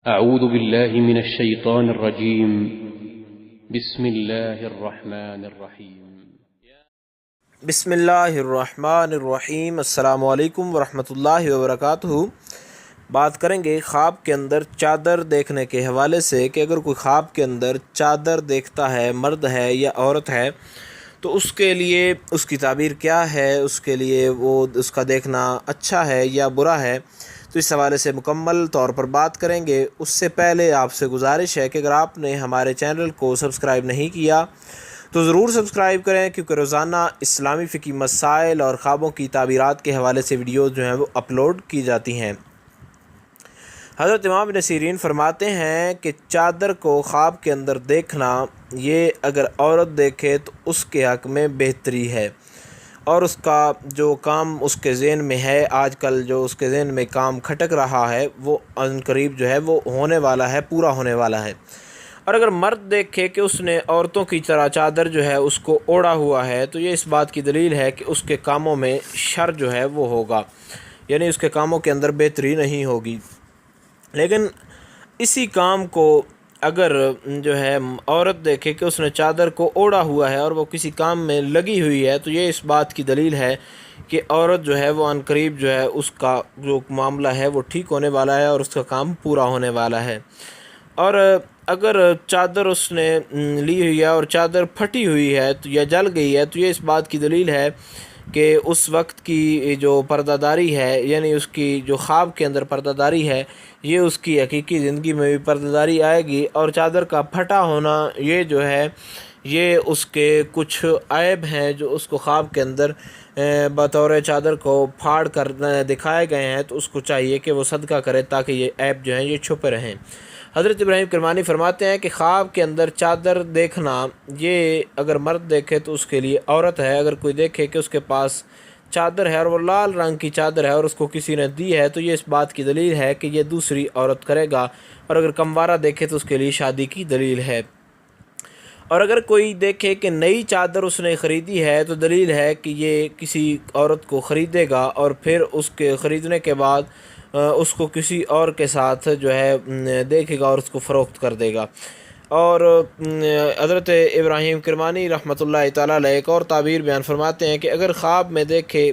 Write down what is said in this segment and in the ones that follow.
أعوذ بالله من الشيطان الرجيم. بسم الله الرحمن الرحيم. بسم اللہ الرحمن الرحیم۔ السلام علیکم ورحمۃ اللہ وبرکاتہ۔ بات کریں گے خواب کے اندر چادر دیکھنے کے حوالے سے کہ اگر کوئی خواب کے اندر چادر دیکھتا ہے، مرد ہے یا عورت ہے، تو اس کے لیے اس کی تعبیر کیا ہے، اس کے لیے وہ اس کا دیکھنا اچھا ہے یا برا ہے، تو اس حوالے سے مکمل طور پر بات کریں گے۔ اس سے پہلے آپ سے گزارش ہے کہ اگر آپ نے ہمارے چینل کو سبسکرائب نہیں کیا تو ضرور سبسکرائب کریں، کیونکہ روزانہ اسلامی فقہی مسائل اور خوابوں کی تعبیرات کے حوالے سے ویڈیوز جو ہیں وہ اپلوڈ کی جاتی ہیں۔ حضرت امام ابن سیرین فرماتے ہیں کہ چادر کو خواب کے اندر دیکھنا، یہ اگر عورت دیکھے تو اس کے حق میں بہتری ہے، اور اس کا جو کام اس کے ذہن میں ہے، آج کل جو اس کے ذہن میں کام کھٹک رہا ہے، وہ عنقریب جو ہے وہ ہونے والا ہے، پورا ہونے والا ہے۔ اور اگر مرد دیکھے کہ اس نے عورتوں کی طرح چادر جو ہے اس کو اوڑھا ہوا ہے، تو یہ اس بات کی دلیل ہے کہ اس کے کاموں میں شر جو ہے وہ ہوگا، یعنی اس کے کاموں کے اندر بہتری نہیں ہوگی۔ لیکن اسی کام کو اگر جو ہے عورت دیکھے کہ اس نے چادر کو اوڑھا ہوا ہے اور وہ کسی کام میں لگی ہوئی ہے، تو یہ اس بات کی دلیل ہے کہ عورت جو ہے وہ عنقریب جو ہے اس کا جو معاملہ ہے وہ ٹھیک ہونے والا ہے اور اس کا کام پورا ہونے والا ہے۔ اور اگر چادر اس نے لی ہوئی ہے اور چادر پھٹی ہوئی ہے تو یا جل گئی ہے، تو یہ اس بات کی دلیل ہے کہ اس وقت کی جو پردہ داری ہے، یعنی اس کی جو خواب کے اندر پردہ داری ہے، یہ اس کی حقیقی زندگی میں بھی پردہ داری آئے گی۔ اور چادر کا پھٹا ہونا یہ جو ہے یہ اس کے کچھ عیب ہیں جو اس کو خواب کے اندر بطور چادر کو پھاڑ کر دکھائے گئے ہیں، تو اس کو چاہیے کہ وہ صدقہ کرے تاکہ یہ عیب جو ہیں یہ چھپے رہیں۔ حضرت ابراہیم کرمانی فرماتے ہیں کہ خواب کے اندر چادر دیکھنا، یہ اگر مرد دیکھے تو اس کے لیے عورت ہے، اگر کوئی دیکھے کہ اس کے پاس چادر ہے اور وہ لال رنگ کی چادر ہے اور اس کو کسی نے دی ہے، تو یہ اس بات کی دلیل ہے کہ یہ دوسری عورت کرے گا، اور اگر کموارہ دیکھے تو اس کے لیے شادی کی دلیل ہے۔ اور اگر کوئی دیکھے کہ نئی چادر اس نے خریدی ہے تو دلیل ہے کہ یہ کسی عورت کو خریدے گا، اور پھر اس کے خریدنے کے بعد اس کو کسی اور کے ساتھ جو ہے دیکھے گا اور اس کو فروخت کر دے گا۔ اور حضرت ابراہیم کرمانی رحمۃ اللہ تعالیٰ علیہ ایک اور تعبیر بیان فرماتے ہیں کہ اگر خواب میں دیکھے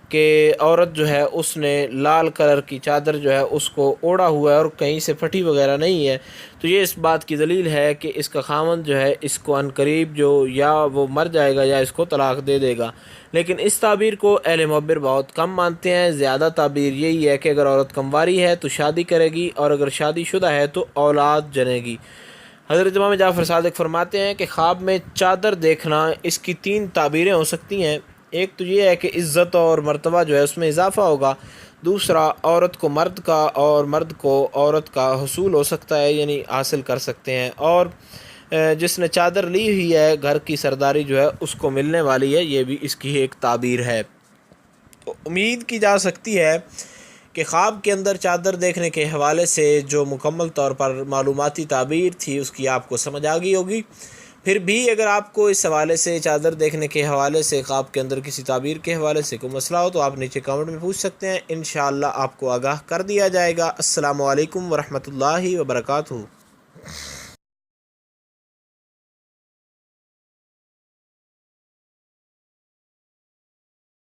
کہ عورت جو ہے اس نے لال کلر کی چادر جو ہے اس کو اوڑھا ہوا ہے اور کہیں سے پھٹی وغیرہ نہیں ہے، تو یہ اس بات کی دلیل ہے کہ اس کا خاوند جو ہے اس کو عنقریب جو یا وہ مر جائے گا یا اس کو طلاق دے دے گا۔ لیکن اس تعبیر کو اہل معبر بہت کم مانتے ہیں۔ زیادہ تعبیر یہی ہے کہ اگر عورت کنواری ہے تو شادی کرے گی، اور اگر شادی شدہ ہے تو اولاد جنے گی۔ حضرت امام جعفر صادق فرماتے ہیں کہ خواب میں چادر دیکھنا، اس کی 3 تعبیریں ہو سکتی ہیں۔ ایک تو یہ ہے کہ عزت اور مرتبہ جو ہے اس میں اضافہ ہوگا، دوسرا عورت کو مرد کا اور مرد کو عورت کا حصول ہو سکتا ہے، یعنی حاصل کر سکتے ہیں، اور جس نے چادر لی ہوئی ہے گھر کی سرداری جو ہے اس کو ملنے والی ہے، یہ بھی اس کی ایک تعبیر ہے۔ تو امید کی جا سکتی ہے کہ خواب کے اندر چادر دیکھنے کے حوالے سے جو مکمل طور پر معلوماتی تعبیر تھی اس کی آپ کو سمجھ آ گئی ہوگی۔ پھر بھی اگر آپ کو اس حوالے سے چادر دیکھنے کے حوالے سے خواب کے اندر کسی تعبیر کے حوالے سے کوئی مسئلہ ہو تو آپ نیچے کامنٹ میں پوچھ سکتے ہیں، انشاءاللہ آپ کو آگاہ کر دیا جائے گا۔ السلام علیکم ورحمۃ اللہ وبرکاتہ۔